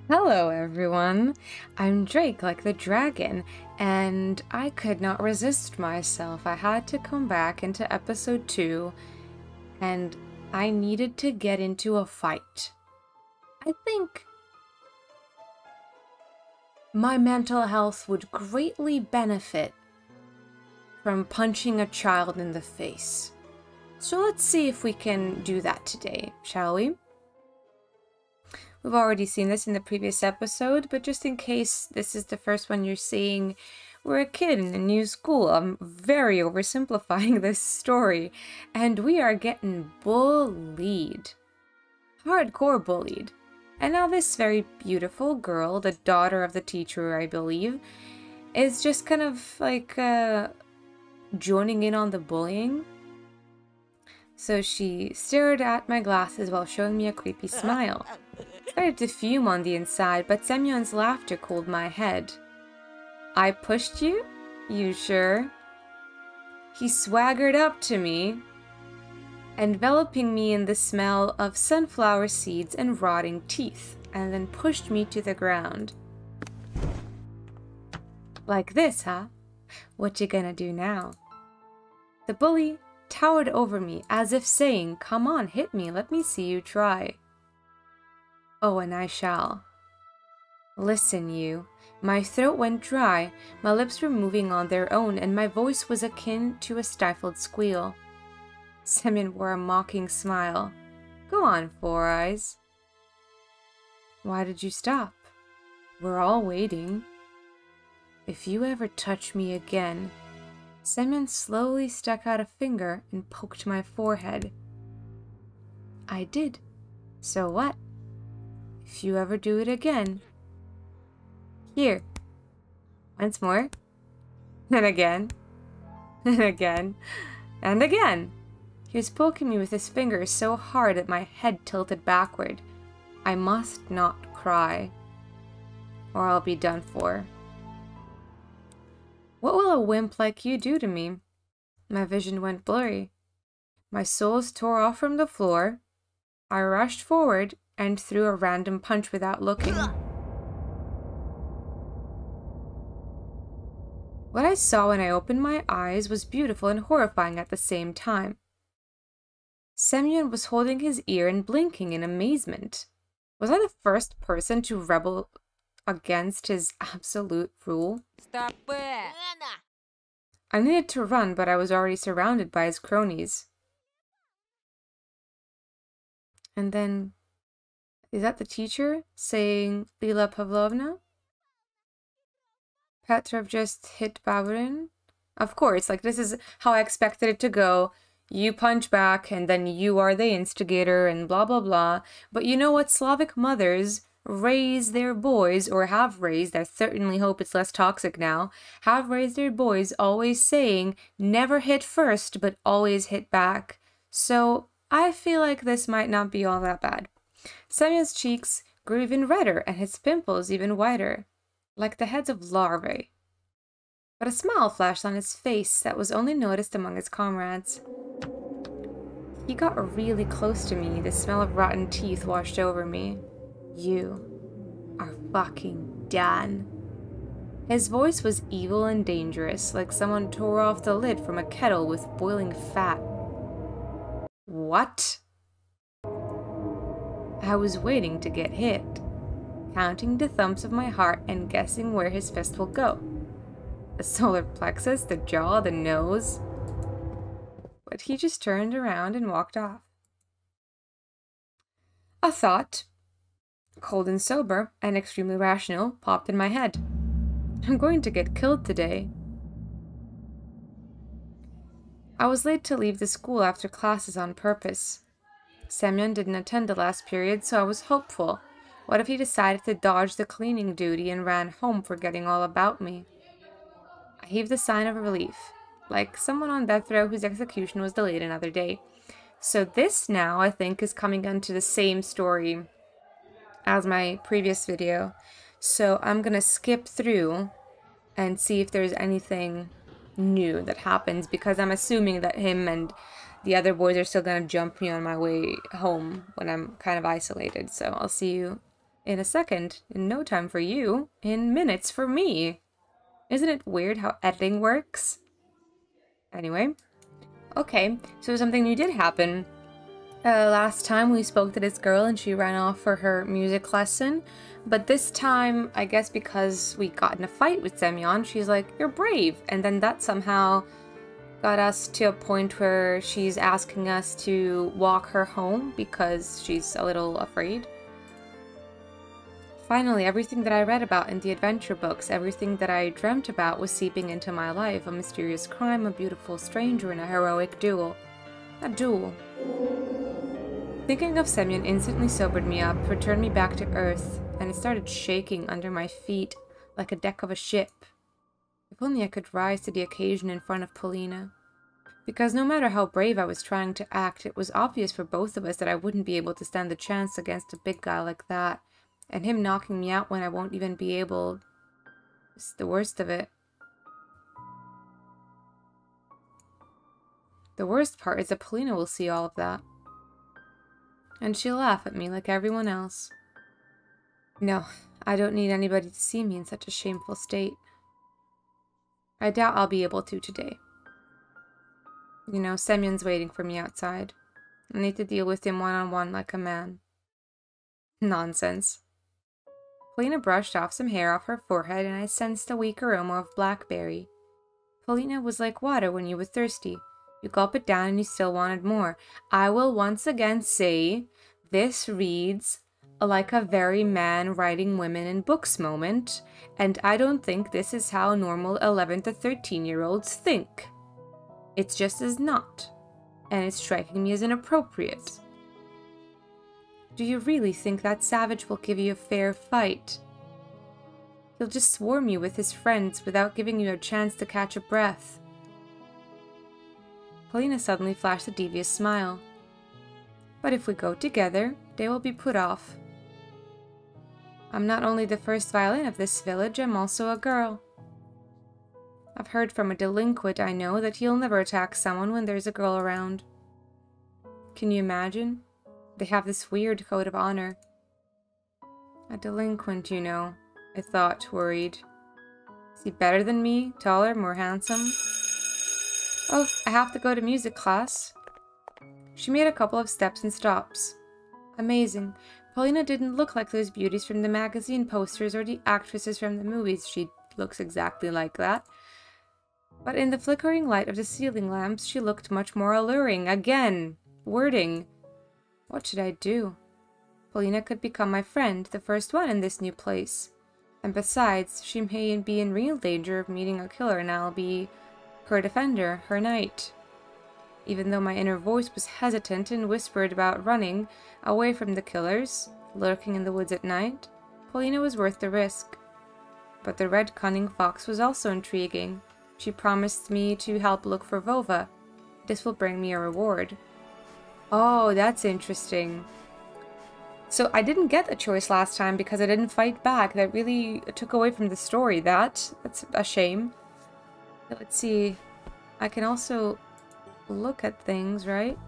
Hello everyone, I'm Drake like the dragon, and I could not resist myself. I had to come back into episode 2, and I needed to get into a fight. I think my mental health would greatly benefit from punching a child in the face. So let's see if we can do that today, shall we? We've already seen this in the previous episode, but just in case this is the first one you're seeing, we're a kid in a new school. I'm very oversimplifying this story, and we are getting bullied. Hardcore bullied. And now this very beautiful girl, the daughter of the teacher, I believe, is just kind of like joining in on the bullying. So she stared at my glasses while showing me a creepy smile. Started to fume on the inside, but Semyon's laughter cooled my head. I pushed you? You sure? He swaggered up to me, enveloping me in the smell of sunflower seeds and rotting teeth, and then pushed me to the ground. Like this, huh? What you gonna do now? The bully towered over me as if saying, "Come on, hit me, let me see you try." Oh, and I shall. Listen, you. My throat went dry, my lips were moving on their own, and my voice was akin to a stifled squeal. Semyon wore a mocking smile. Go on, Four Eyes. Why did you stop? We're all waiting. If you ever touch me again... Semyon slowly stuck out a finger and poked my forehead. I did. So what? If you ever do it again... Here. Once more. And again. And again. And again. He was poking me with his fingers so hard that my head tilted backward. I must not cry, or I'll be done for. What will a wimp like you do to me? My vision went blurry. My soles tore off from the floor. I rushed forward and threw a random punch without looking. What I saw when I opened my eyes was beautiful and horrifying at the same time. Semyon was holding his ear and blinking in amazement. Was I the first person to rebel against his absolute rule? Stop it! I needed to run, but I was already surrounded by his cronies. And then, is that the teacher saying, Lila Pavlovna? Petrov just hit Baburin? Of course, like this is how I expected it to go. You punch back, and then you are the instigator, and blah blah blah. But you know what? Slavic mothers raise their boys, or have raised, I certainly hope it's less toxic now, have raised their boys always saying, never hit first, but always hit back. So I feel like this might not be all that bad. Semyon's cheeks grew even redder, and his pimples even whiter, like the heads of larvae. But a smile flashed on his face that was only noticed among his comrades. He got really close to me. The smell of rotten teeth washed over me. You are fucking done. His voice was evil and dangerous, like someone tore off the lid from a kettle with boiling fat. What? I was waiting to get hit, counting the thumps of my heart and guessing where his fist will go. The solar plexus, the jaw, the nose. But he just turned around and walked off. A thought, cold and sober and extremely rational, popped in my head. I'm going to get killed today. I was late to leave the school after classes on purpose. Semyon didn't attend the last period, so I was hopeful. What if he decided to dodge the cleaning duty and ran home forgetting all about me? I heaved a sign of relief, like someone on death row whose execution was delayed another day. So this now, I think, is coming into the same story as my previous video. So I'm gonna skip through and see if there's anything new that happens, because I'm assuming that him and the other boys are still gonna jump me on my way home when I'm kind of isolated. So I'll see you In a second, in no time for you, in minutes for me. Isn't it weird how editing works? Anyway, okay, so something new did happen. Last time we spoke to this girl and she ran off for her music lesson, but this time, I guess because we got in a fight with Semyon, she's like, "You're brave," and then that somehow got us to a point where she's asking us to walk her home because she's a little afraid. Finally, everything that I read about in the adventure books, everything that I dreamt about was seeping into my life. A mysterious crime, a beautiful stranger, and a heroic duel. A duel. Thinking of Semyon instantly sobered me up, returned me back to earth, and it started shaking under my feet like a deck of a ship. If only I could rise to the occasion in front of Polina. Because no matter how brave I was trying to act, it was obvious for both of us that I wouldn't be able to stand a chance against a big guy like that. And him knocking me out when I won't even be able is the worst of it. The worst part is that Polina will see all of that. And she'll laugh at me like everyone else. No, I don't need anybody to see me in such a shameful state. I doubt I'll be able to today. You know, Semyon's waiting for me outside. I need to deal with him one-on-one like a man. Nonsense. Polina brushed off some hair off her forehead and I sensed a weak aroma of blackberry. Polina was like water when you were thirsty. You gulp it down and you still wanted more. I will once again say, this reads like a very man writing women in books moment, and I don't think this is how normal 11 to 13-year-olds think. It's just as not, and it's striking me as inappropriate. Do you really think that savage will give you a fair fight? He'll just swarm you with his friends without giving you a chance to catch a breath. Polina suddenly flashed a devious smile. But if we go together, they will be put off. I'm not only the first violin of this village, I'm also a girl. I've heard from a delinquent I know that he'll never attack someone when there's a girl around. Can you imagine? They have this weird code of honor. A delinquent, you know, I thought, worried. Is he better than me? Taller, more handsome? Oh, I have to go to music class. She made a couple of steps and stops. Amazing. Polina didn't look like those beauties from the magazine posters or the actresses from the movies. She looks exactly like that. But in the flickering light of the ceiling lamps, she looked much more alluring. Again, wording. What should I do? Polina could become my friend, the first one in this new place. And besides, she may be in real danger of meeting a killer and I'll be her defender, her knight. Even though my inner voice was hesitant and whispered about running away from the killers, lurking in the woods at night, Polina was worth the risk. But the red cunning fox was also intriguing. She promised me to help look for Vova. This will bring me a reward. Oh, that's interesting. So I didn't get a choice last time because I didn't fight back. That really took away from the story. That's a shame. Let's see. I can also look at things, right?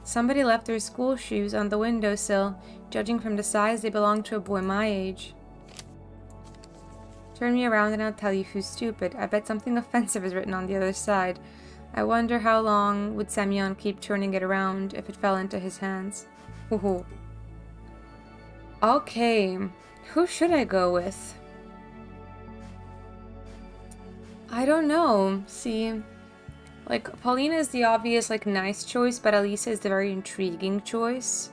Somebody left their school shoes on the windowsill. Judging from the size, they belong to a boy my age. Turn me around and I'll tell you who's stupid. I bet something offensive is written on the other side. I wonder how long would Semyon keep turning it around if it fell into his hands. Woohoo. Okay, who should I go with? I don't know. See, like, Polina is the obvious, like, nice choice, but Elisa is the very intriguing choice.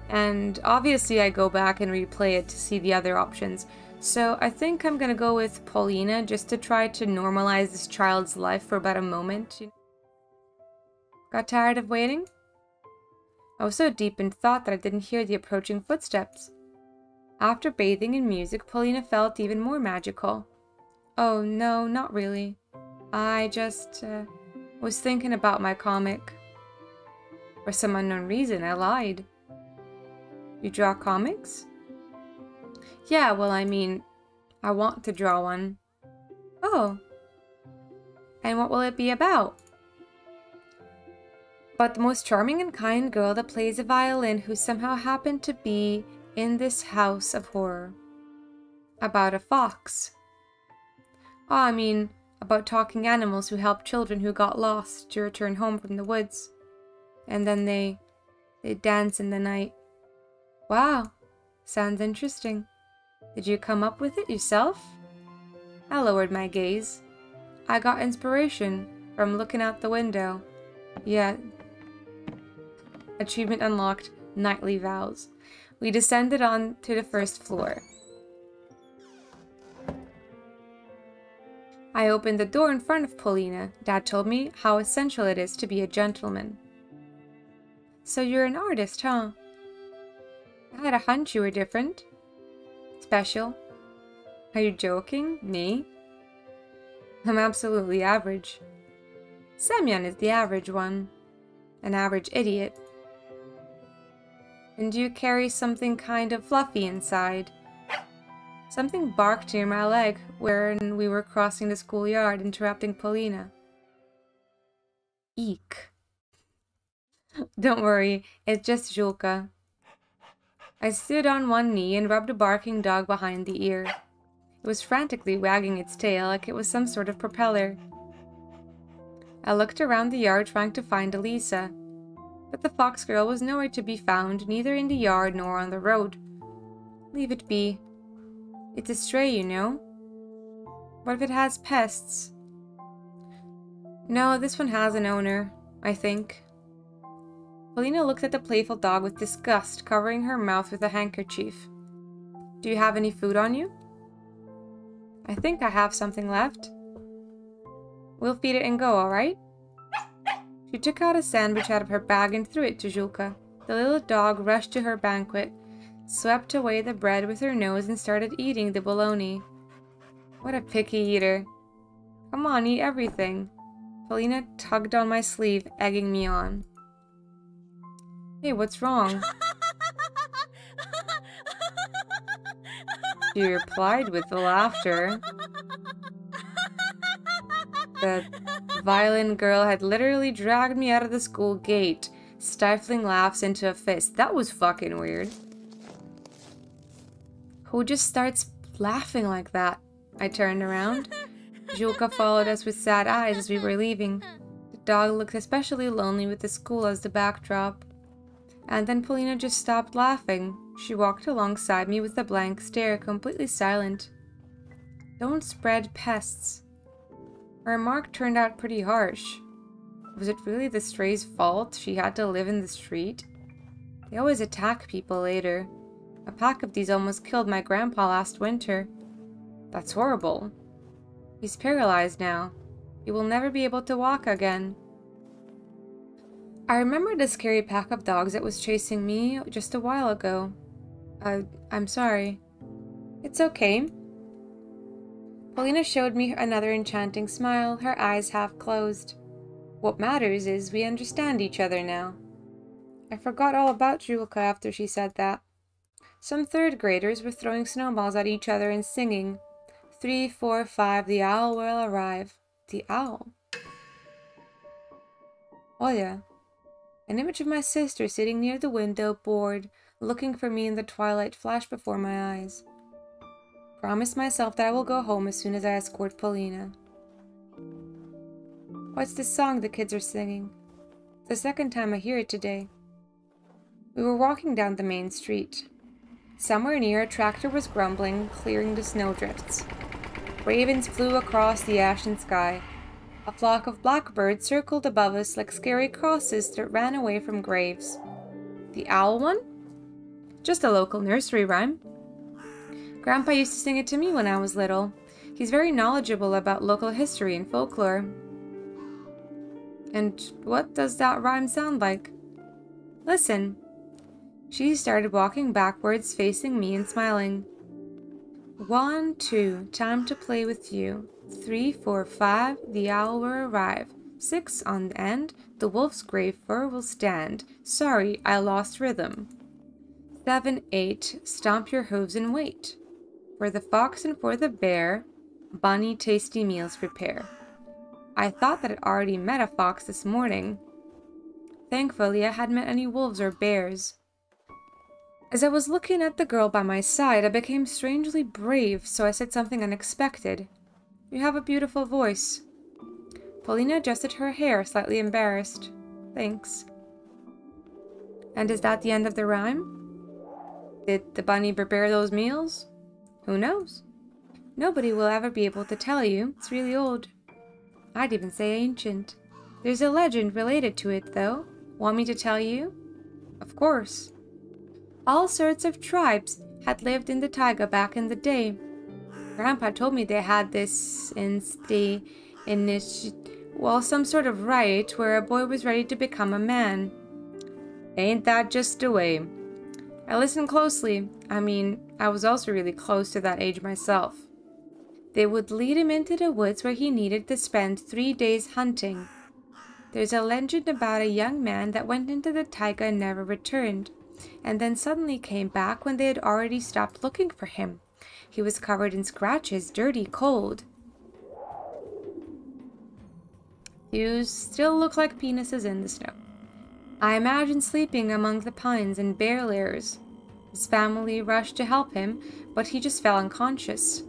And obviously I go back and replay it to see the other options. So I think I'm gonna go with Polina just to try to normalize this child's life for about a moment. Got tired of waiting? I was so deep in thought that I didn't hear the approaching footsteps. After bathing in music, Polina felt even more magical. Oh no, not really. I just was thinking about my comic. For some unknown reason, I lied. You draw comics? Yeah, well, I mean, I want to draw one. Oh. And what will it be about? But the most charming and kind girl that plays a violin who somehow happened to be in this house of horror. About a fox. Oh, I mean, about talking animals who help children who got lost to return home from the woods. And then they dance in the night. Wow, sounds interesting. Did you come up with it yourself? I lowered my gaze. I got inspiration from looking out the window. Yeah. Achievement unlocked, nightly vows. We descended on to the first floor. I opened the door in front of Paulina. Dad told me how essential it is to be a gentleman. So you're an artist, huh? I had a hunch you were different. Special. Are you joking? Me? I'm absolutely average. Semyon is the average one. An average idiot. And you carry something kind of fluffy inside. Something barked near my leg when we were crossing the schoolyard, interrupting Paulina. Eek. Don't worry, it's just Julka. I stood on one knee and rubbed a barking dog behind the ear. It was frantically wagging its tail like it was some sort of propeller. I looked around the yard trying to find Elisa, but the fox girl was nowhere to be found, neither in the yard nor on the road. Leave it be. It's a stray, you know. What if it has pests? No, this one has an owner, I think. Paulina looked at the playful dog with disgust, covering her mouth with a handkerchief. Do you have any food on you? I think I have something left. We'll feed it and go, alright? She took out a sandwich out of her bag and threw it to Julka. The little dog rushed to her banquet, swept away the bread with her nose and started eating the bologna. What a picky eater. Come on, eat everything. Paulina tugged on my sleeve, egging me on. Hey, what's wrong? She replied with the laughter. The violin girl had literally dragged me out of the school gate, stifling laughs into a fist. That was fucking weird. Who just starts laughing like that? I turned around. Julka followed us with sad eyes as we were leaving. The dog looked especially lonely with the school as the backdrop. And then Paulina just stopped laughing. She walked alongside me with a blank stare, completely silent. Don't spread pests. Her remark turned out pretty harsh. Was it really the stray's fault she had to live in the street? They always attack people later. A pack of these almost killed my grandpa last winter. That's horrible. He's paralyzed now. He will never be able to walk again. I remember the scary pack of dogs that was chasing me just a while ago. I'm sorry. It's okay. Paulina showed me another enchanting smile, her eyes half closed. What matters is we understand each other now. I forgot all about Julka after she said that. Some third graders were throwing snowballs at each other and singing, 3, 4, 5, the owl will arrive. The owl? Oh yeah. An image of my sister sitting near the window, bored, looking for me in the twilight flashed before my eyes. Promised myself that I will go home as soon as I escort Paulina. What's this song the kids are singing? It's the second time I hear it today. We were walking down the main street. Somewhere near, a tractor was grumbling, clearing the snowdrifts. Ravens flew across the ashen sky. A flock of blackbirds circled above us like scary crosses that ran away from graves. The owl one? Just a local nursery rhyme. Grandpa used to sing it to me when I was little. He's very knowledgeable about local history and folklore. And what does that rhyme sound like? Listen. She started walking backwards, facing me and smiling. 1, 2, time to play with you. 3, 4, 5, the owl will arrive. 6 on the end, the wolf's gray fur will stand. Sorry, I lost rhythm. 7, 8, stomp your hooves and wait. For the fox and for the bear, bunny tasty meals prepare. I thought that I'd already met a fox this morning. thankfully I hadn't met any wolves or bears. As I was looking at the girl by my side, I became strangely brave, so I said something unexpected. "You have a beautiful voice." Paulina adjusted her hair, slightly embarrassed. "Thanks." "And is that the end of the rhyme? Did the bunny prepare those meals? Who knows? Nobody will ever be able to tell you. It's really old. I'd even say ancient. There's a legend related to it, though. Want me to tell you?" "Of course." "All sorts of tribes had lived in the taiga back in the day. Grandpa told me they had this some sort of rite where a boy was ready to become a man." "Ain't that just the way?" I listened closely. I was also really close to that age myself. "They would lead him into the woods where he needed to spend 3 days hunting. There's a legend about a young man that went into the taiga and never returned, and then suddenly came back when they had already stopped looking for him. He was covered in scratches, dirty, cold. You still look like penises in the snow. I imagine sleeping among the pines and bear lairs. His family rushed to help him, but he just fell unconscious.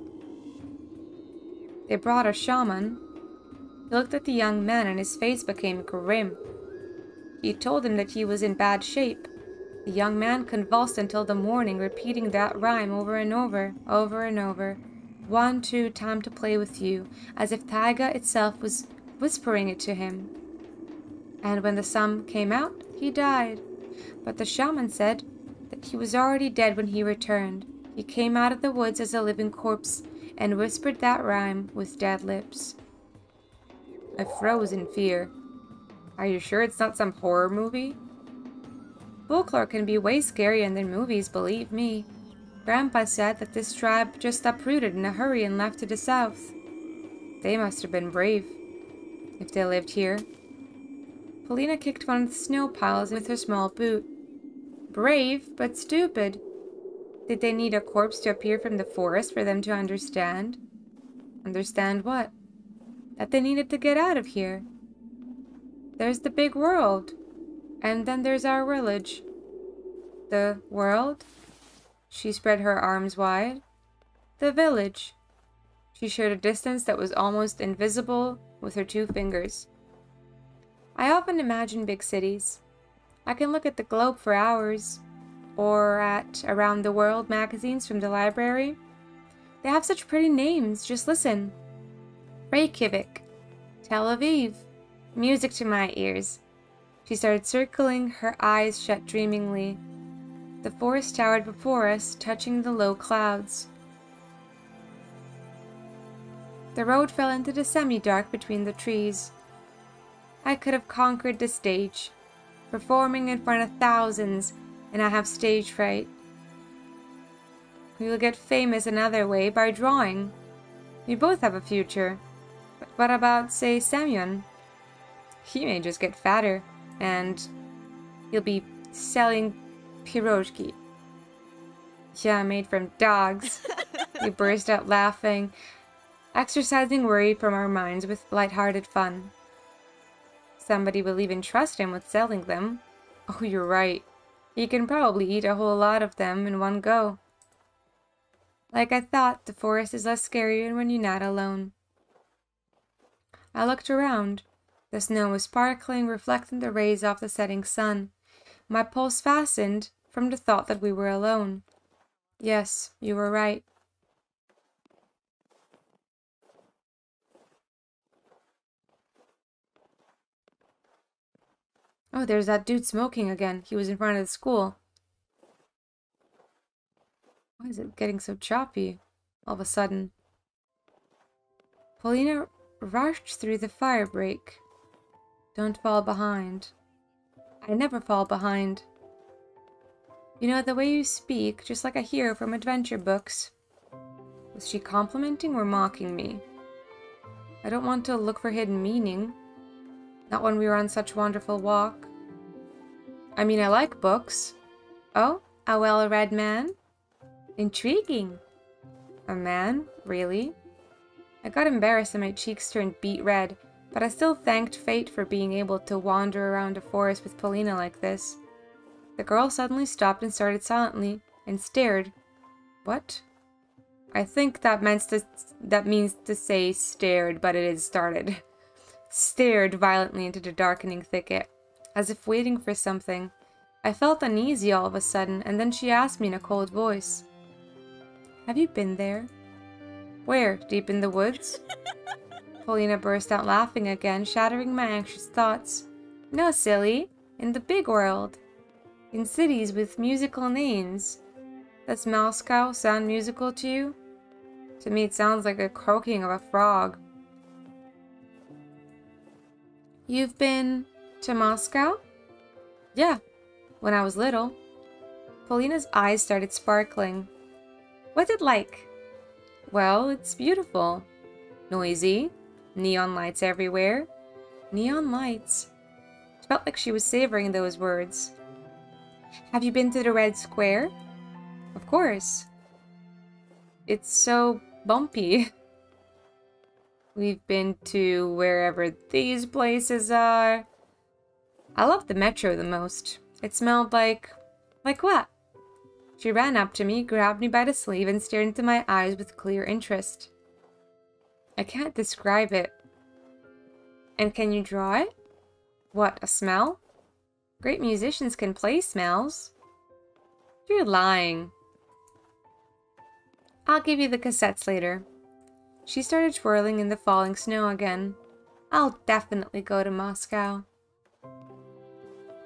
They brought a shaman. He looked at the young man and his face became grim. He told him that he was in bad shape. The young man convulsed until the morning, repeating that rhyme over and over, over and over. 1, 2, time to play with you, as if taiga itself was whispering it to him. And when the sun came out, he died. But the shaman said that he was already dead when he returned. He came out of the woods as a living corpse and whispered that rhyme with dead lips." I froze in fear. "Are you sure it's not some horror movie?" "Folklore can be way scarier than movies, believe me. Grandpa said that this tribe just uprooted in a hurry and left to the south. They must have been brave, if they lived here." Paulina kicked one of the snow piles with her small boot. "Brave, but stupid. Did they need a corpse to appear from the forest for them to understand?" "Understand what?" "That they needed to get out of here. There's the big world, and then there's our village." "The world?" She spread her arms wide. "The village." She showed a distance that was almost invisible with her 2 fingers. "I often imagine big cities. I can look at the globe for hours, or at Around the World magazines from the library. They have such pretty names, just listen. Reykjavik, Tel Aviv, music to my ears." She started circling, her eyes shut dreamingly. The forest towered before us, touching the low clouds. The road fell into the semi-dark between the trees. I could have conquered the stage, performing in front of thousands, and I have stage fright. We will get famous another way, by drawing. We both have a future. But what about, say, Semyon? He may just get fatter, and he'll be selling pirozhki. Yeah, made from dogs. We burst out laughing, exercising worry from our minds with light-hearted fun. Somebody will even trust him with selling them. Oh, you're right. He can probably eat a whole lot of them in one go. Like I thought, the forest is less scary when you're not alone. I looked around. The snow was sparkling, reflecting the rays off the setting sun. My pulse fastened from the thought that we were alone. Yes, you were right. Oh, there's that dude smoking again. He was in front of the school. Why is it getting so choppy all of a sudden? Paulina rushed through the fire break. Don't fall behind. I never fall behind. You know, the way you speak, just like a hero from adventure books. Was she complimenting or mocking me? I don't want to look for hidden meaning. Not when we were on such wonderful walk. I mean, I like books. Oh, a well-read man? Intriguing. A man? Really? I got embarrassed and my cheeks turned beet red, but I still thanked fate for being able to wander around a forest with Paulina like this. The girl suddenly stopped and started silently and stared. What? I think that means to say stared, but it is started. Stared violently into the darkening thicket, as if waiting for something. I felt uneasy all of a sudden, and then she asked me in a cold voice, "Have you been there?" "Where? Deep in the woods?" Paulina burst out laughing again, shattering my anxious thoughts. "No, silly. In the big world. In cities with musical names. Does Moscow sound musical to you? To me it sounds like the croaking of a frog." "You've been to Moscow?" "Yeah, when I was little." Paulina's eyes started sparkling. "What's it like?" "Well, it's beautiful. Noisy. Neon lights everywhere." Neon lights. It felt like she was savoring those words. "Have you been to the Red Square?" "Of course. It's so bumpy." "We've been to wherever these places are." "I love the metro the most. It smelled like... Like what?" She ran up to me, grabbed me by the sleeve, and stared into my eyes with clear interest. "I can't describe it." "And can you draw it?" "What, a smell?" "Great musicians can play smells." "You're lying." "I'll give you the cassettes later." She started twirling in the falling snow again. "I'll definitely go to Moscow.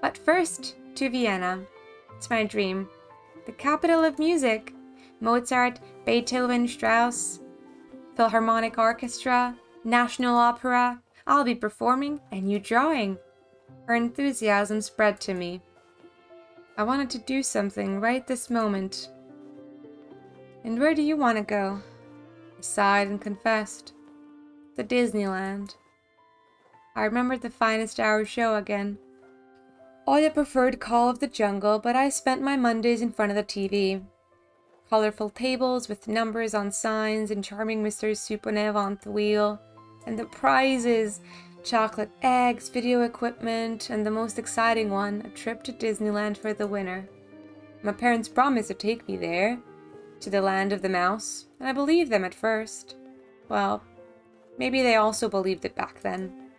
But first, to Vienna. It's my dream. The capital of music. Mozart, Beethoven, Strauss, Philharmonic Orchestra, National Opera. I'll be performing and you drawing." Her enthusiasm spread to me. I wanted to do something right this moment. "And where do you want to go?" I sighed and confessed. "To Disneyland." I remembered the Finest Hour show again. Oya preferred Call of the Jungle, but I spent my Mondays in front of the TV. Colorful tables with numbers on signs and charming Mr. Suponev on the wheel. And the prizes! Chocolate eggs, video equipment, and the most exciting one, a trip to Disneyland for the winner. My parents promised to take me there, to the land of the mouse, and I believed them at first. Well, maybe they also believed it back then.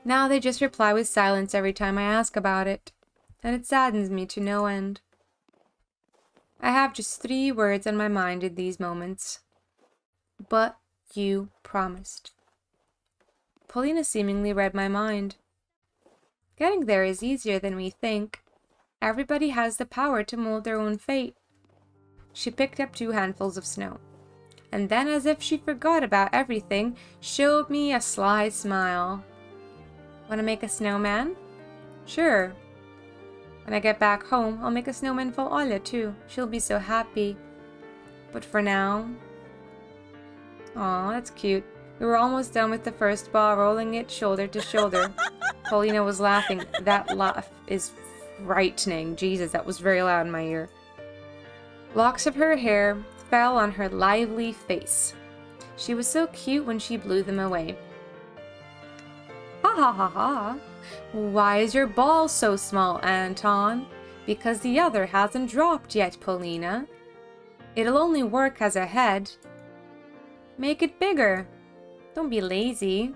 Now they just reply with silence every time I ask about it, and it saddens me to no end. I have just 3 words on my mind in these moments. But you promised. Paulina seemingly read my mind. Getting there is easier than we think. Everybody has the power to mold their own fate. She picked up 2 handfuls of snow, and then, as if she forgot about everything, showed me a sly smile. "Want to make a snowman?" "Sure. When I get back home, I'll make a snowman for Oля too. She'll be so happy. But for now..." Aw, that's cute. We were almost done with the first ball, rolling it shoulder to shoulder. Paulina was laughing. That laugh is frightening. Jesus, that was very loud in my ear. Locks of her hair fell on her lively face. She was so cute when she blew them away. "Ha ha ha ha! Why is your ball so small, Anton?" "Because the other hasn't dropped yet, Paulina. It'll only work as a head." "Make it bigger." "Don't be lazy."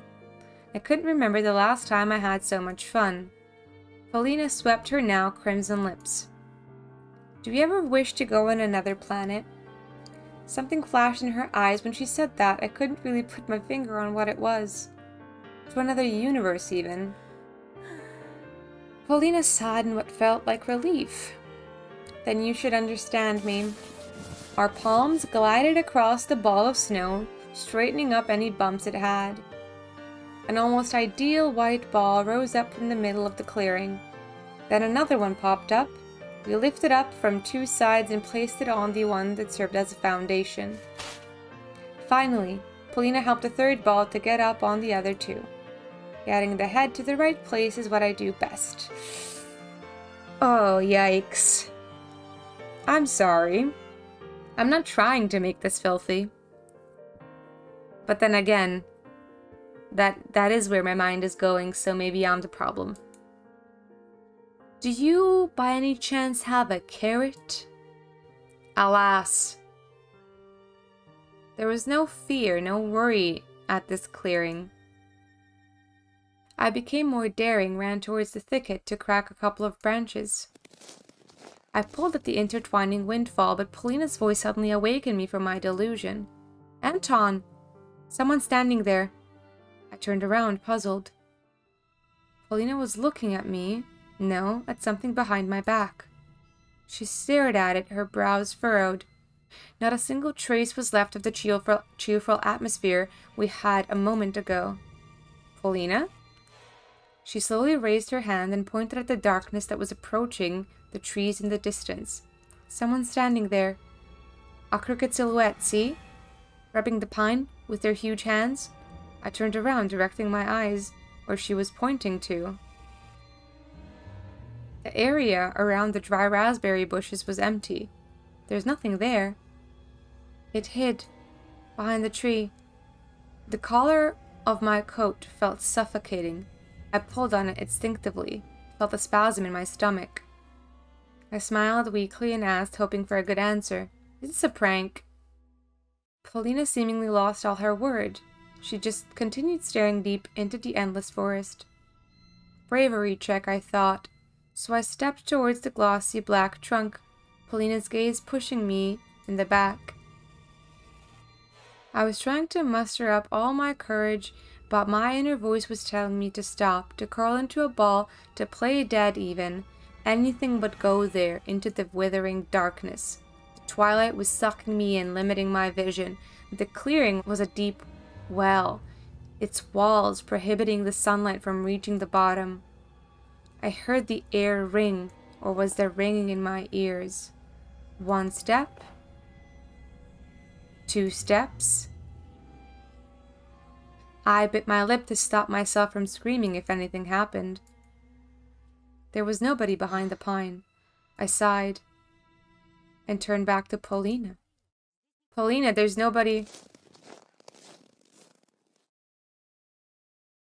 I couldn't remember the last time I had so much fun. Paulina swept her now crimson lips. "Do you ever wish to go on another planet?" Something flashed in her eyes when she said that. I couldn't really put my finger on what it was. To another universe, even. Paulina sighed in what felt like relief. "Then you should understand me." Our palms glided across the ball of snow, straightening up any bumps it had. An almost ideal white ball rose up from the middle of the clearing. Then another one popped up. We lifted up from 2 sides and placed it on the one that served as a foundation. Finally, Paulina helped a 3rd ball to get up on the other 2. Getting the head to the right place is what I do best. Oh, yikes. I'm sorry. I'm not trying to make this filthy. But then again, That is where my mind is going, so maybe I'm the problem. Do you, by any chance, have a carrot? Alas. There was no fear, no worry at this clearing. I became more daring, ran towards the thicket to crack a couple of branches. I pulled at the intertwining windfall, but Polina's voice suddenly awakened me from my delusion. Anton! Someone standing there. I turned around, puzzled. Polina was looking at me. No, at something behind my back. She stared at it, her brows furrowed. Not a single trace was left of the cheerful atmosphere we had a moment ago. Polina? She slowly raised her hand and pointed at the darkness that was approaching the trees in the distance. Someone standing there. A crooked silhouette, see? Rubbing the pine with their huge hands. I turned around, directing my eyes where she was pointing to. The area around the dry raspberry bushes was empty. There's nothing there. It hid behind the tree. The collar of my coat felt suffocating. I pulled on it instinctively, felt a spasm in my stomach. I smiled weakly and asked, hoping for a good answer, "Is this a prank?" Polina seemingly lost all her word. She just continued staring deep into the endless forest. Bravery check, I thought, so I stepped towards the glossy black trunk, Polina's gaze pushing me in the back. I was trying to muster up all my courage, but my inner voice was telling me to stop, to curl into a ball, to play dead even, anything but go there, into the withering darkness. The twilight was sucking me in, limiting my vision. The clearing was a deep well, its walls prohibiting the sunlight from reaching the bottom. I heard the air ring, or was there ringing in my ears? 1 step. 2 steps. I bit my lip to stop myself from screaming if anything happened. There was nobody behind the pine. I sighed and turned back to Polina. Polina, there's nobody.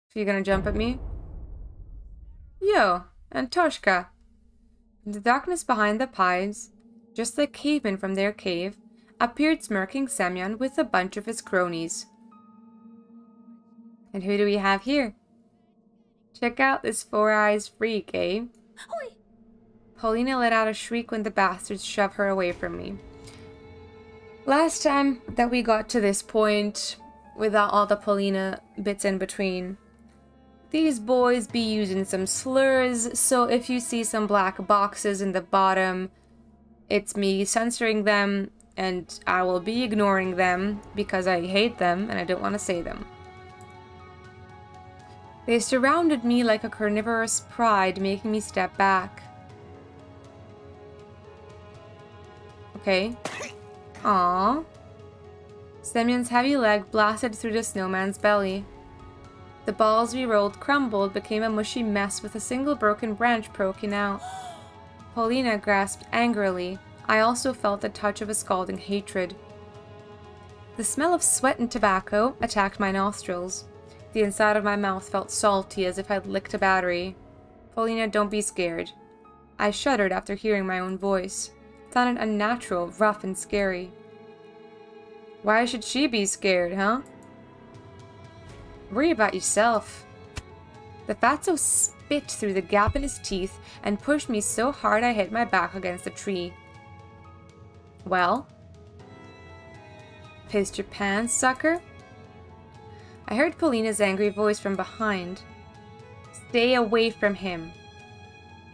So you gonna jump at me? Yo, Antoshka. In the darkness behind the pines, just like cavemen from their cave, appeared smirking Semyon with a bunch of his cronies. And who do we have here? Check out this four-eyes freak, eh? Oi. Polina let out a shriek when the bastards shoved her away from me. Last time that we got to this point, without all the Polina bits in between, these boys be using some slurs, so if you see some black boxes in the bottom, it's me censoring them, and I will be ignoring them because I hate them and I don't want to say them. They surrounded me like a carnivorous pride, making me step back. Okay. Aww. Semyon's heavy leg blasted through the snowman's belly. The balls we rolled crumbled, became a mushy mess with a single broken branch poking out. Polina grasped angrily. I also felt the touch of a scalding hatred. The smell of sweat and tobacco attacked my nostrils. The inside of my mouth felt salty as if I'd licked a battery. Polina, don't be scared. I shuddered after hearing my own voice. It sounded unnatural, rough, and scary. Why should she be scared, huh? Worry about yourself. The fatso spit through the gap in his teeth and pushed me so hard I hit my back against a tree. Well? Pissed your pants, sucker? I heard Polina's angry voice from behind. Stay away from him.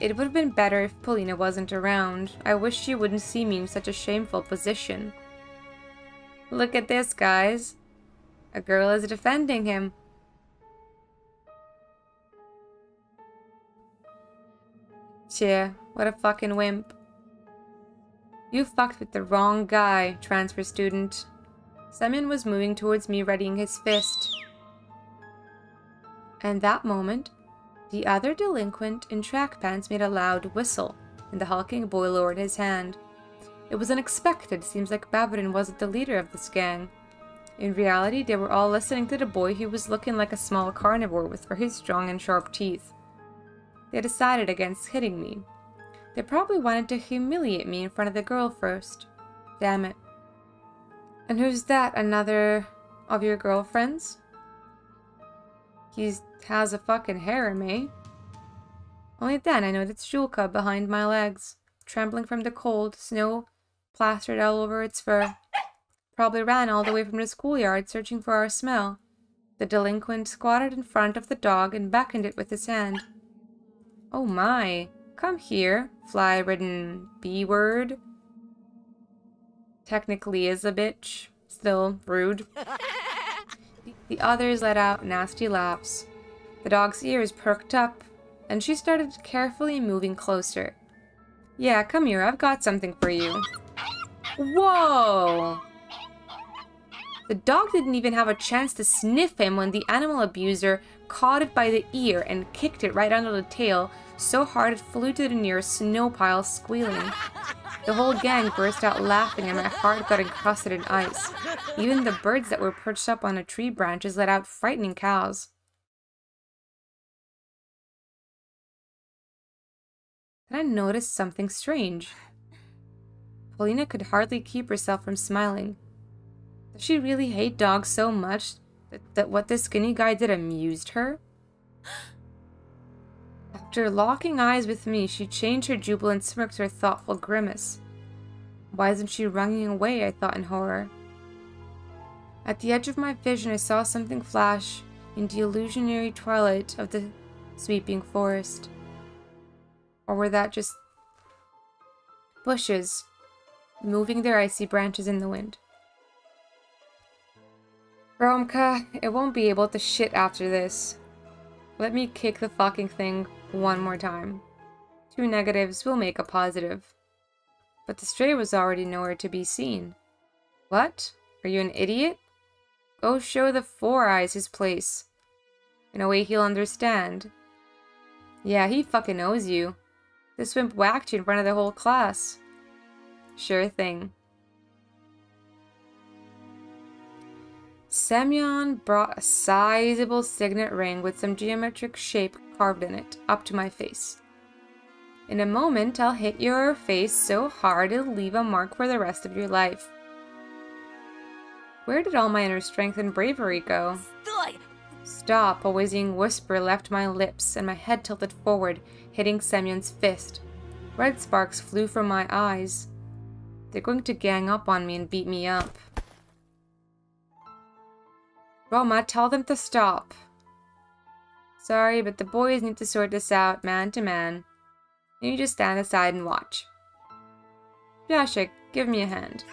It would have been better if Polina wasn't around. I wish she wouldn't see me in such a shameful position. Look at this, guys. A girl is defending him. Tja, what a fucking wimp. You fucked with the wrong guy, transfer student. Semyon was moving towards me, readying his fist. And that moment, the other delinquent in track pants made a loud whistle, and the hulking boy lowered his hand. It was unexpected. Seems like Babadin wasn't the leader of this gang. In reality, they were all listening to the boy who was looking like a small carnivore with very strong and sharp teeth. They decided against hitting me. They probably wanted to humiliate me in front of the girl first. Damn it. And who's that? Another of your girlfriends? He has a fucking harem, eh? Only then I noticed Julka behind my legs, trembling from the cold, snow plastered all over its fur. Probably ran all the way from the schoolyard searching for our smell. The delinquent squatted in front of the dog and beckoned it with his hand. Oh my, come here, fly-ridden B-word. Technically is a bitch, still rude. The others let out nasty laughs. The dog's ears perked up, and she started carefully moving closer. Yeah, come here, I've got something for you. Whoa! The dog didn't even have a chance to sniff him when the animal abuser caught it by the ear and kicked it right under the tail so hard it flew to the nearest snow pile squealing. The whole gang burst out laughing and my heart got encrusted in ice. Even the birds that were perched up on the tree branches let out frightening cows. Then I noticed something strange. Paulina could hardly keep herself from smiling. Does she really hate dogs so much that what this skinny guy did amused her? After locking eyes with me, she changed her jubilant smirk to a thoughtful grimace. Why isn't she running away? I thought in horror. At the edge of my vision, I saw something flash in the illusionary twilight of the sweeping forest. Or were that just bushes moving their icy branches in the wind? Romka, it won't be able to shit after this. Let me kick the fucking thing one more time. 2 negatives will make a positive. But the stray was already nowhere to be seen. What? Are you an idiot? Go show the Four Eyes his place. In a way he'll understand. Yeah, he fucking knows you. This wimp whacked you in front of the whole class. Sure thing. Semyon brought a sizable signet ring with some geometric shape carved in it, up to my face. In a moment, I'll hit your face so hard it'll leave a mark for the rest of your life. Where did all my inner strength and bravery go? Stop! A whizzing whisper left my lips, and my head tilted forward, hitting Semyon's fist. Red sparks flew from my eyes. They're going to gang up on me and beat me up. Roma, tell them to stop. Sorry, but the boys need to sort this out man to man. You just stand aside and watch. Jashik, give me a hand.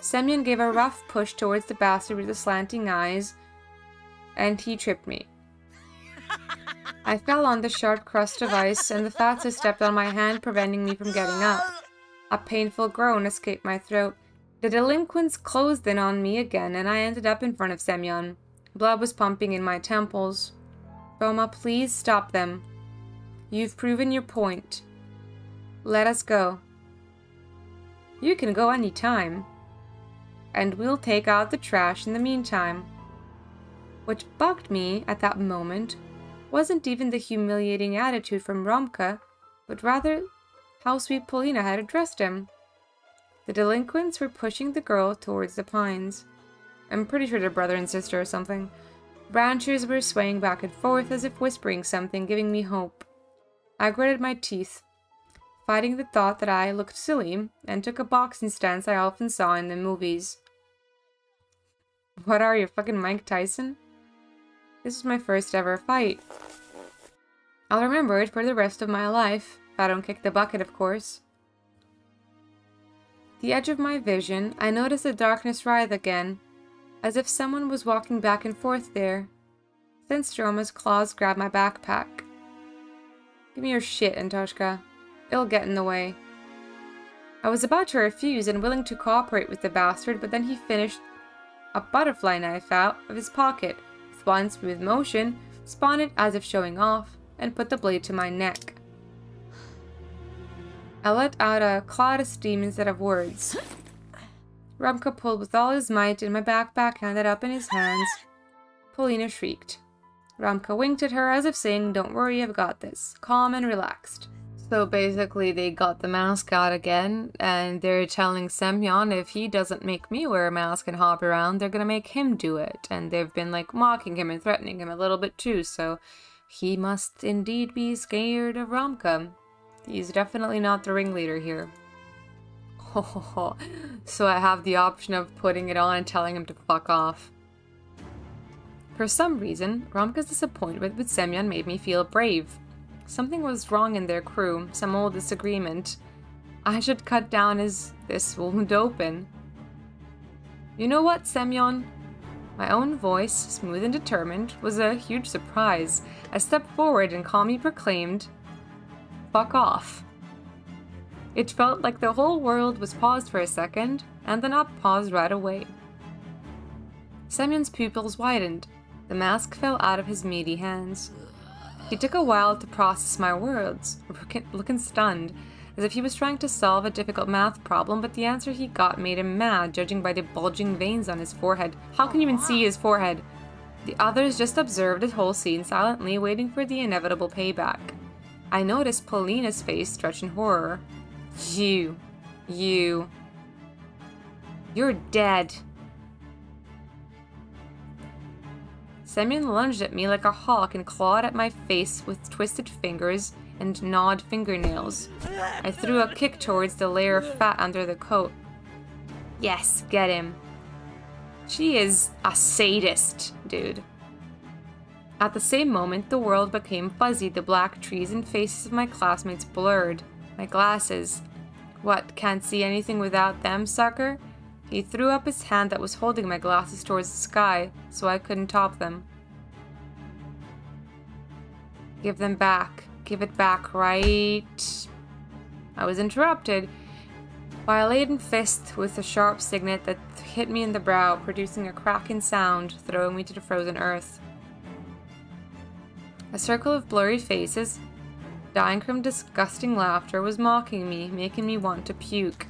Semyon gave a rough push towards the bastard with the slanting eyes, and he tripped me. I fell on the sharp crust of ice, and the fatso stepped on my hand, preventing me from getting up. A painful groan escaped my throat. The delinquents closed in on me again, and I ended up in front of Semyon. Blood was pumping in my temples. Roma, please stop them. You've proven your point. Let us go. You can go any time. And we'll take out the trash in the meantime. What bugged me at that moment wasn't even the humiliating attitude from Romka, but rather how sweet Paulina had addressed him. The delinquents were pushing the girl towards the pines. I'm pretty sure they're brother and sister or something. Branches were swaying back and forth as if whispering something, giving me hope. I gritted my teeth, fighting the thought that I looked silly, and took a boxing stance I often saw in the movies. What are you, fucking Mike Tyson? This was my first ever fight. I'll remember it for the rest of my life, if I don't kick the bucket, of course. At the edge of my vision, I noticed the darkness writhe again, as if someone was walking back and forth there. Then Stroma's claws grabbed my backpack. Give me your shit, Antoshka. It'll get in the way. I was about to refuse and willing to cooperate with the bastard, but then he finished a butterfly knife out of his pocket, with one smooth motion, spun it as if showing off, and put the blade to my neck. I let out a cloud of steam instead of words. Rumka pulled with all his might, and my backpack handed up in his hands. Polina shrieked. Rumka winked at her as if saying, "Don't worry, I've got this." Calm and relaxed. So basically they got the mask out again, and they're telling Semyon if he doesn't make me wear a mask and hop around, they're gonna make him do it. And they've been like mocking him and threatening him a little bit too, so he must indeed be scared of Rumka. He's definitely not the ringleader here. So I have the option of putting it on and telling him to fuck off. For some reason, Rumka's disappointment with Semyon made me feel brave. Something was wrong in their crew, some old disagreement. I should cut down this wound open. You know what, Semyon? My own voice, smooth and determined, was a huge surprise. I stepped forward and calmly proclaimed, "Fuck off." It felt like the whole world was paused for a second, and then not paused right away. Semyon's pupils widened. The mask fell out of his meaty hands. He took a while to process my words, looking stunned, as if he was trying to solve a difficult math problem, but the answer he got made him mad, judging by the bulging veins on his forehead. How can you even see his forehead? The others just observed the whole scene silently, waiting for the inevitable payback. I noticed Polina's face stretch in horror. You're dead. Semyon lunged at me like a hawk and clawed at my face with twisted fingers and gnawed fingernails. I threw a kick towards the layer of fat under the coat. Yes, get him. She is a sadist, dude. At the same moment, the world became fuzzy, the black trees and faces of my classmates blurred. My glasses. What, can't see anything without them, sucker? He threw up his hand that was holding my glasses towards the sky, so I couldn't top them. Give them back. Give it back, right? I was interrupted by a laden fist with a sharp signet that hit me in the brow, producing a cracking sound, throwing me to the frozen earth. A circle of blurry faces, dying from disgusting laughter, was mocking me, making me want to puke.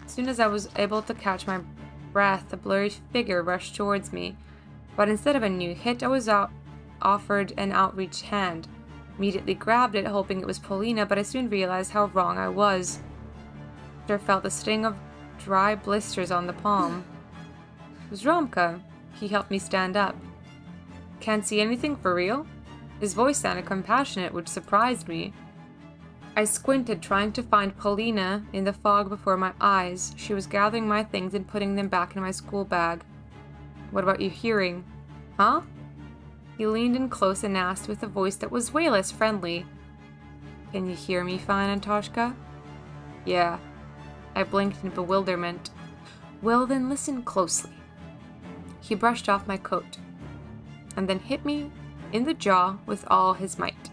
As soon as I was able to catch my breath, a blurry figure rushed towards me. But instead of a new hit, I was offered an outreached hand. Immediately grabbed it, hoping it was Polina, but I soon realized how wrong I was. I felt the sting of dry blisters on the palm. It was Rumka. He helped me stand up. Can't see anything for real? His voice sounded compassionate, which surprised me. I squinted, trying to find Polina in the fog before my eyes. She was gathering my things and putting them back in my school bag. What about your hearing? Huh? He leaned in close and asked with a voice that was way less friendly. Can you hear me fine, Antoshka? Yeah. I blinked in bewilderment. Well then, listen closely. He brushed off my coat, and then hit me in the jaw with all his might.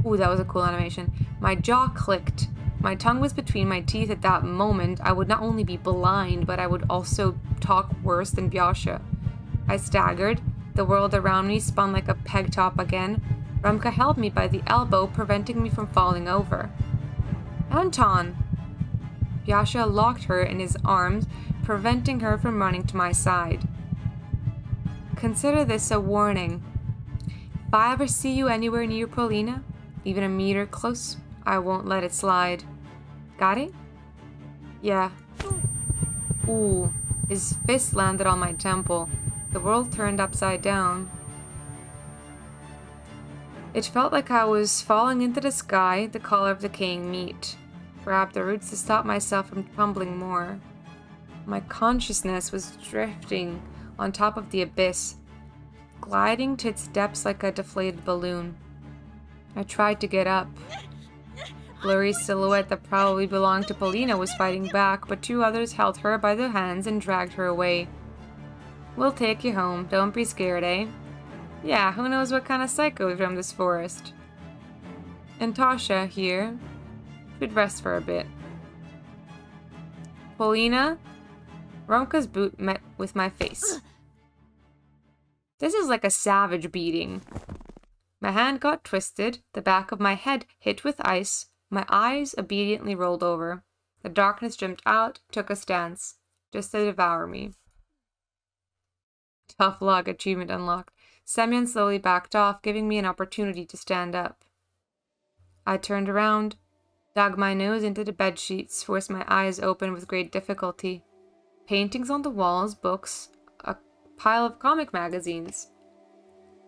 Ooh, that was a cool animation. My jaw clicked. My tongue was between my teeth at that moment. I would not only be blind, but I would also talk worse than Vyasha. I staggered. The world around me spun like a peg top again. Rumka held me by the elbow, preventing me from falling over. Anton! Vyasha locked her in his arms, preventing her from running to my side. Consider this a warning. If I ever see you anywhere near Polina, even a meter close, I won't let it slide. Got it? Yeah. Ooh, his fist landed on my temple. The world turned upside down. It felt like I was falling into the sky, the color of decaying meat. Grabbed the roots to stop myself from tumbling more. My consciousness was drifting on top of the abyss, gliding to its depths like a deflated balloon. I tried to get up. Blurry silhouette that probably belonged to Polina was fighting back, but two others held her by the hands and dragged her away. We'll take you home. Don't be scared, eh? Yeah, who knows what kind of psycho is from this forest. And Tasha, here, should rest for a bit. Polina? Rumka's boot met with my face. This is like a savage beating. My hand got twisted, the back of my head hit with ice, my eyes obediently rolled over. The darkness jumped out, took a stance, just to devour me. Tough luck, achievement unlocked. Semyon slowly backed off, giving me an opportunity to stand up. I turned around, dug my nose into the bedsheets, forced my eyes open with great difficulty. Paintings on the walls, books, a pile of comic magazines.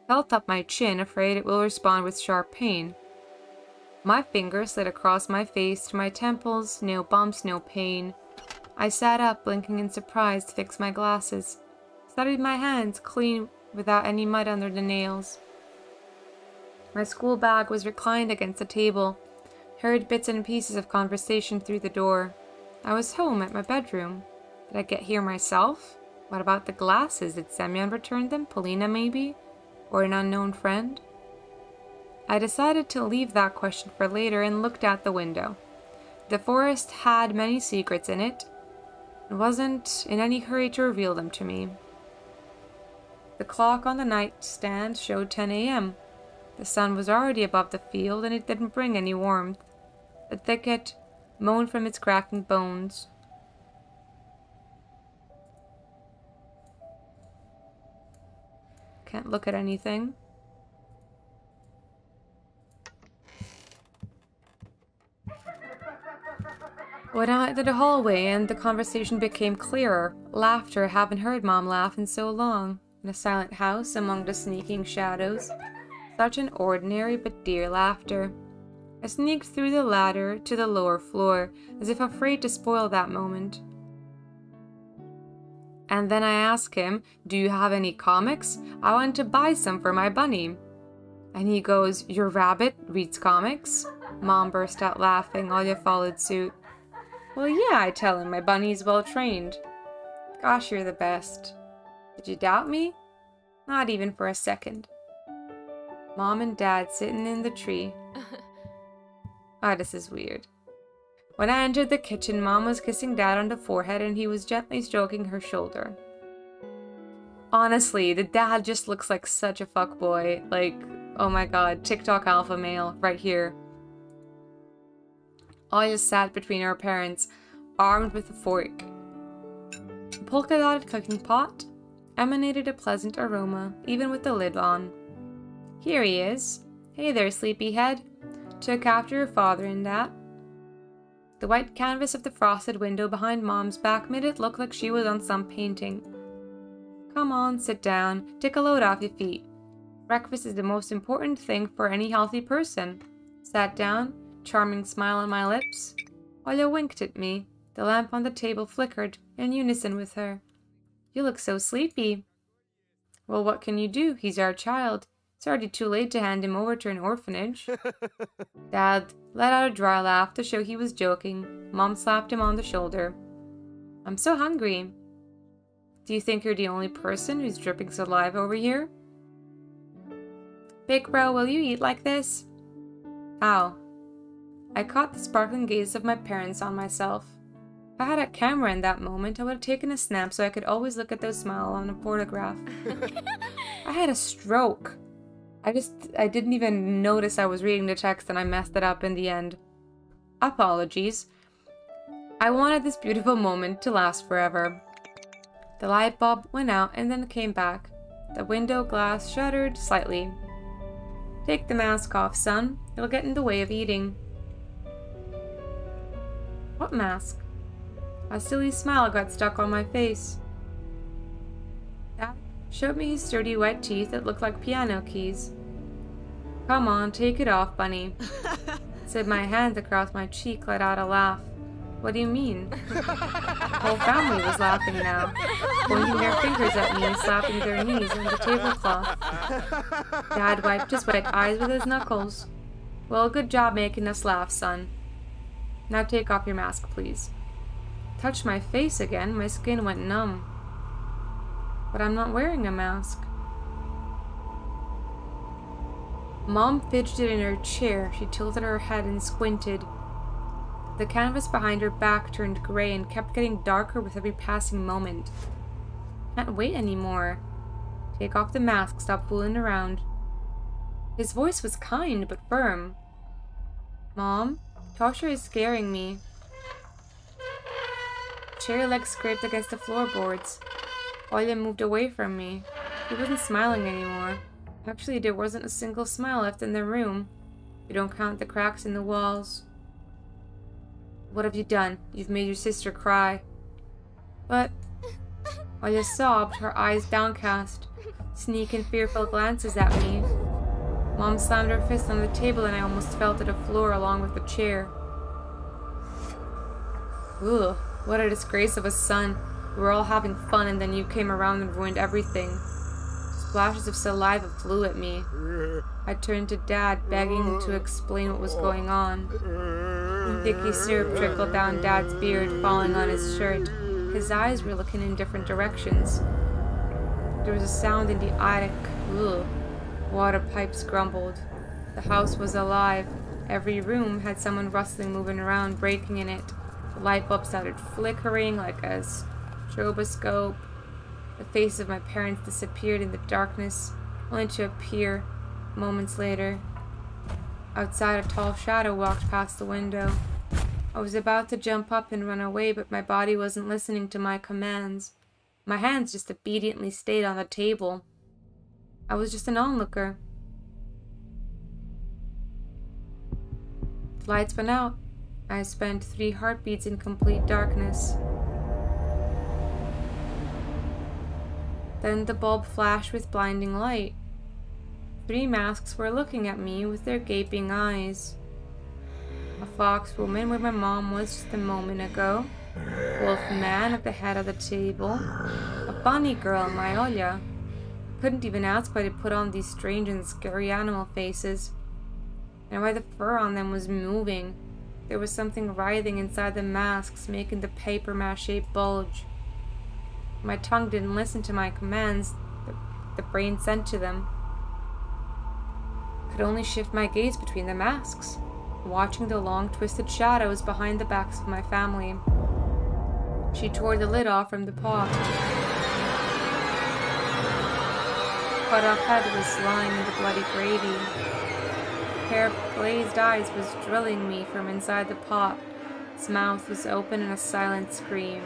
Felt up my chin, afraid it will respond with sharp pain. My fingers slid across my face to my temples, no bumps, no pain. I sat up, blinking in surprise, to fix my glasses. Studied my hands, clean without any mud under the nails. My school bag was reclined against the table. Heard bits and pieces of conversation through the door. I was home at my bedroom. Did I get here myself? What about the glasses? Did Semyon return them? Polina, maybe? Or an unknown friend? I decided to leave that question for later and looked out the window. The forest had many secrets in it, and wasn't in any hurry to reveal them to me. The clock on the nightstand showed 10 a.m. The sun was already above the field, and it didn't bring any warmth. The thicket moaned from its cracking bones. Can't look at anything. Went out into the hallway and the conversation became clearer. Laughter, haven't heard Mom laugh in so long. In a silent house among the sneaking shadows. Such an ordinary but dear laughter. I sneaked through the ladder to the lower floor, as if afraid to spoil that moment. And then I asked him, "Do you have any comics? I want to buy some for my bunny." And he goes, "Your rabbit reads comics?" Mom burst out laughing. Alya followed suit. "Well, yeah," I tell him, "my bunny's well trained." "Gosh, you're the best." "Did you doubt me?" "Not even for a second." Mom and Dad sitting in the tree. Ah, this is weird. When I entered the kitchen, Mom was kissing Dad on the forehead and he was gently stroking her shoulder. Honestly, the dad just looks like such a fuckboy. Like, oh my god, TikTok alpha male right here. Alya sat between our parents, armed with a fork. The polka-dotted cooking pot emanated a pleasant aroma, even with the lid on. "Here he is. Hey there, sleepyhead. Took after your father in that." The white canvas of the frosted window behind Mom's back made it look like she was on some painting. "Come on, sit down. Take a load off your feet. Breakfast is the most important thing for any healthy person." Sat down, charming smile on my lips. Alya winked at me. The lamp on the table flickered, in unison with her. "You look so sleepy." "Well, what can you do? He's our child. It's already too late to hand him over to an orphanage." Dad let out a dry laugh to show he was joking. Mom slapped him on the shoulder. "I'm so hungry." "Do you think you're the only person who's dripping saliva over here?" "Big bro, will you eat like this?" "Ow." I caught the sparkling gaze of my parents on myself. If I had a camera in that moment, I would have taken a snap so I could always look at those smiles on a photograph. I had a stroke. I didn't even notice I was reading the text and I messed it up in the end. Apologies. I wanted this beautiful moment to last forever. The light bulb went out and then came back. The window glass shuddered slightly. "Take the mask off, son. It'll get in the way of eating." "What mask?" A silly smile got stuck on my face. Dad showed me his sturdy white teeth that looked like piano keys. "Come on, take it off, bunny." Slid my hand across my cheek, let out a laugh. "What do you mean?" The whole family was laughing now, pointing their fingers at me and slapping their knees on the tablecloth. Dad wiped his wet eyes with his knuckles. "Well, good job making us laugh, son. Now take off your mask, please." Touched my face again, my skin went numb. But I'm not wearing a mask. Mom fidgeted in her chair. She tilted her head and squinted. The canvas behind her back turned gray and kept getting darker with every passing moment. Can't wait anymore. Take off the mask, stop fooling around. His voice was kind but firm. "Mom, Tosher is scaring me." chair legs scraped against the floorboards. Olya moved away from me. He wasn't smiling anymore. Actually, there wasn't a single smile left in the room. You don't count the cracks in the walls. What have you done? You've made your sister cry. But Olya sobbed, her eyes downcast, sneaking fearful glances at me. Mom slammed her fist on the table and I almost fell to the floor along with the chair. Ugh, what a disgrace of a son. We were all having fun and then you came around and ruined everything. Splashes of saliva flew at me. I turned to Dad, begging him to explain what was going on. Thicky syrup trickled down Dad's beard, falling on his shirt. His eyes were looking in different directions. There was a sound in the attic. Ugh. Water pipes grumbled. The house was alive. Every room had someone rustling, moving around, breaking in it. The light bulb started flickering like a stroboscope. The faces of my parents disappeared in the darkness, only to appear moments later. Outside, a tall shadow walked past the window. I was about to jump up and run away, but my body wasn't listening to my commands. My hands just obediently stayed on the table. I was just an onlooker. The lights went out. I spent 3 heartbeats in complete darkness. Then the bulb flashed with blinding light. 3 masks were looking at me with their gaping eyes. A fox woman where my mom was just a moment ago. Wolf man at the head of the table. A bunny girl, my Olya. I couldn't even ask why they put on these strange and scary animal faces. And why the fur on them was moving. There was something writhing inside the masks, making the paper mache bulge. My tongue didn't listen to my commands the brain sent to them. I could only shift my gaze between the masks, watching the long twisted shadows behind the backs of my family. She tore the lid off from the pot. Cut off head was lying in the bloody gravy. A pair of glazed eyes was drilling me from inside the pot. Its mouth was open in a silent scream.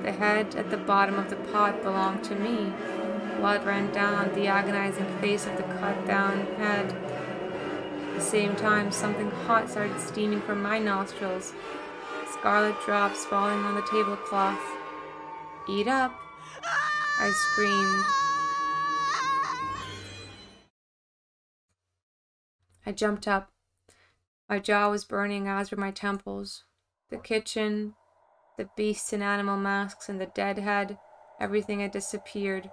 The head at the bottom of the pot belonged to me. Blood ran down the agonizing face of the cut-down head. At the same time, something hot started steaming from my nostrils. Scarlet drops falling on the tablecloth. "Eat up!" I screamed. I jumped up. My jaw was burning, as were my temples. The kitchen, the beasts and animal masks, and the dead head, everything had disappeared.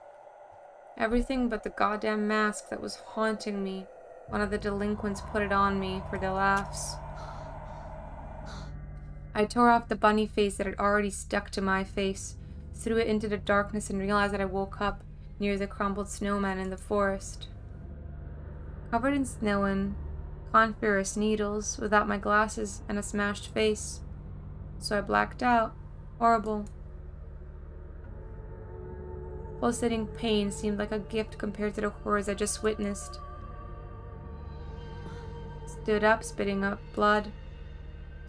Everything but the goddamn mask that was haunting me. One of the delinquents put it on me for the laughs. I tore off the bunny face that had already stuck to my face, threw it into the darkness, and realized that I woke up near the crumbled snowman in the forest. Covered in snow and coniferous needles, without my glasses, and a smashed face. So I blacked out. Horrible. Pulsating pain seemed like a gift compared to the horrors I just witnessed. Stood up, spitting up blood.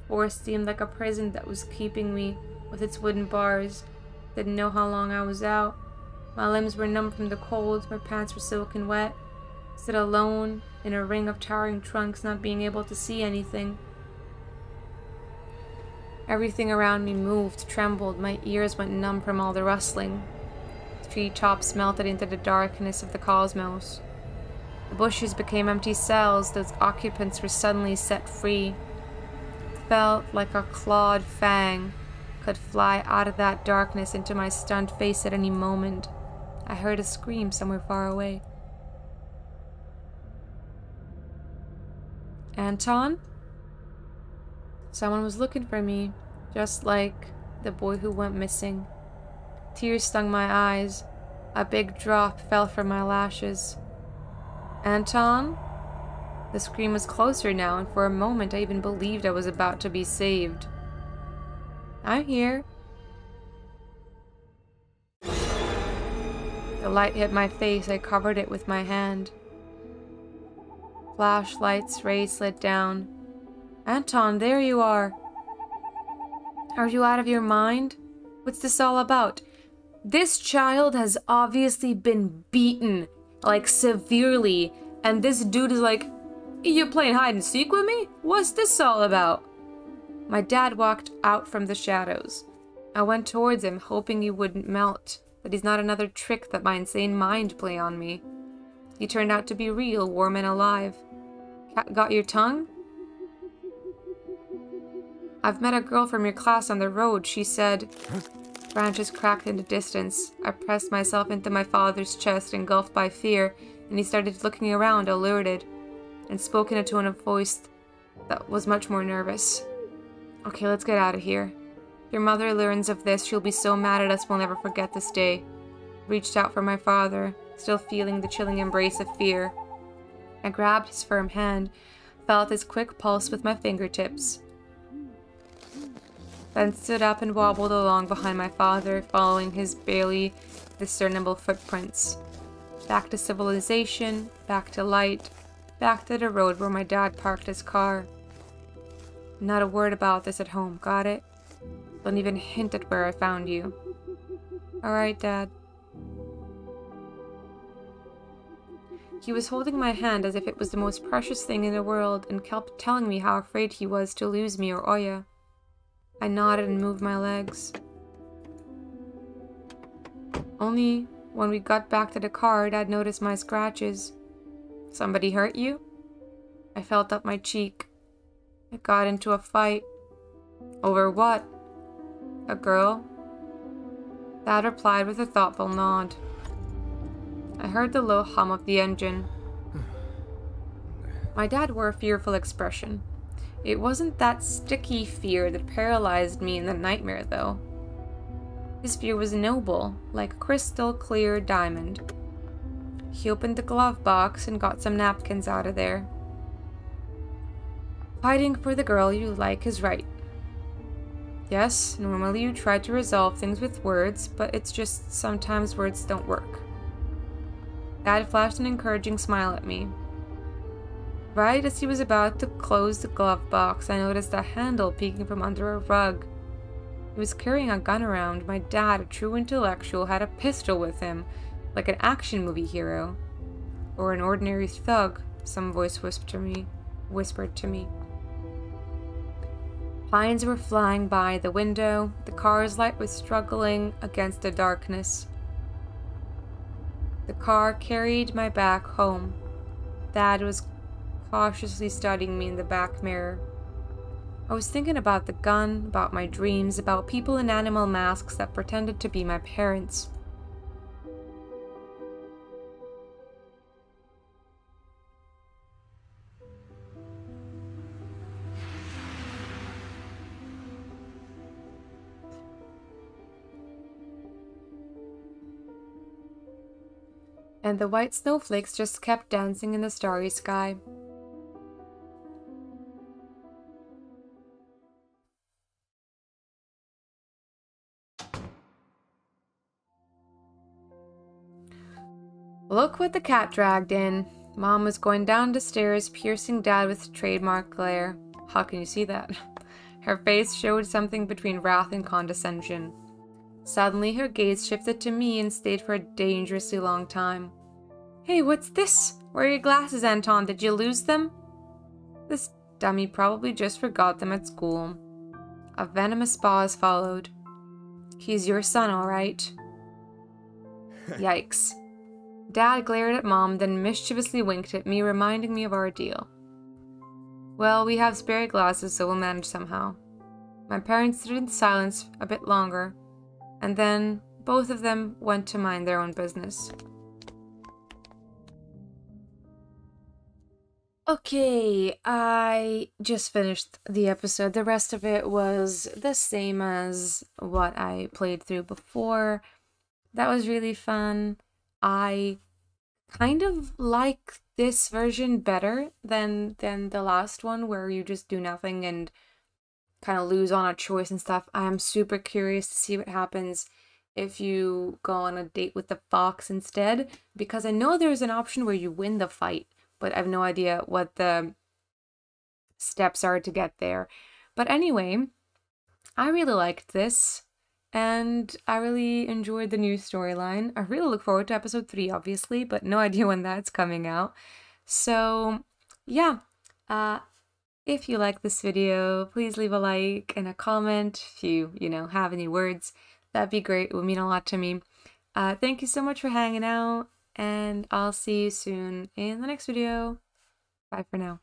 The forest seemed like a prison that was keeping me with its wooden bars. Didn't know how long I was out. My limbs were numb from the cold, my pants were soaking wet. Stood alone in a ring of towering trunks, not being able to see anything. Everything around me moved, trembled, my ears went numb from all the rustling. Treetops melted into the darkness of the cosmos. The bushes became empty cells, those occupants were suddenly set free. It felt like a clawed fang could fly out of that darkness into my stunned face at any moment. I heard a scream somewhere far away. Anton? Someone was looking for me, just like the boy who went missing. Tears stung my eyes. A big drop fell from my lashes. Anton? The scream was closer now, and for a moment I even believed I was about to be saved. I'm here. The light hit my face. I covered it with my hand. Flashlight's rays slid down. Anton, there you are. Are you out of your mind? What's this all about? This child has obviously been beaten, like severely, and this dude is like, you playing hide and seek with me? What's this all about? My dad walked out from the shadows. I went towards him, hoping he wouldn't melt, that he's not another trick that my insane mind play on me. He turned out to be real, warm and alive. Got your tongue? I've met a girl from your class on the road, she said. Branches cracked in the distance. I pressed myself into my father's chest, engulfed by fear, and he started looking around, alerted, and spoke in a tone of voice that was much more nervous. Okay, let's get out of here. If your mother learns of this, she'll be so mad at us we'll never forget this day. Reached out for my father, still feeling the chilling embrace of fear. I grabbed his firm hand, felt his quick pulse with my fingertips, then stood up and wobbled along behind my father, following his barely discernible footprints. Back to civilization, back to light, back to the road where my dad parked his car. Not a word about this at home, got it? Don't even hint at where I found you. Alright, Dad. He was holding my hand as if it was the most precious thing in the world and kept telling me how afraid he was to lose me or Oya. I nodded and moved my legs. Only when we got back to the car, Dad noticed my scratches. Somebody hurt you? I felt up my cheek. It got into a fight. Over what? A girl? Dad replied with a thoughtful nod. I heard the low hum of the engine. My dad wore a fearful expression. It wasn't that sticky fear that paralyzed me in the nightmare, though. His fear was noble, like a crystal clear diamond. He opened the glove box and got some napkins out of there. Fighting for the girl you like is right. Yes, normally you try to resolve things with words, but it's just sometimes words don't work. Dad flashed an encouraging smile at me. Right as he was about to close the glove box, I noticed a handle peeking from under a rug. He was carrying a gun around. My dad, a true intellectual, had a pistol with him, like an action movie hero. Or an ordinary thug, some voice whispered to me. Pines were flying by the window. The car's light was struggling against the darkness. The car carried my back home. Dad was cautiously studying me in the back mirror. I was thinking about the gun, about my dreams, about people in animal masks that pretended to be my parents. And the white snowflakes just kept dancing in the starry sky. Look what the cat dragged in. Mom was going down the stairs, piercing Dad with trademark glare. How can you see that? Her face showed something between wrath and condescension. Suddenly, her gaze shifted to me and stayed for a dangerously long time. Hey, what's this? Where are your glasses, Anton? Did you lose them? This dummy probably just forgot them at school. A venomous pause followed. He's your son, all right. Yikes. Dad glared at Mom, then mischievously winked at me, reminding me of our deal. Well, we have spare glasses, so we'll manage somehow. My parents stood in silence a bit longer, and then both of them went to mind their own business. Okay, I just finished the episode. The rest of it was the same as what I played through before. That was really fun. I kind of like this version better than the last one where you just do nothing and kind of lose on a choice and stuff. I am super curious to see what happens if you go on a date with the fox instead, because I know there's an option where you win the fight, but I have no idea what the steps are to get there. But anyway, I really liked this, and I really enjoyed the new storyline. I really look forward to episode 3, obviously, but no idea when that's coming out. So, yeah, if you like this video, please leave a like and a comment if you have any words. That'd be great. It would mean a lot to me. Thank you so much for hanging out, and I'll see you soon in the next video. Bye for now.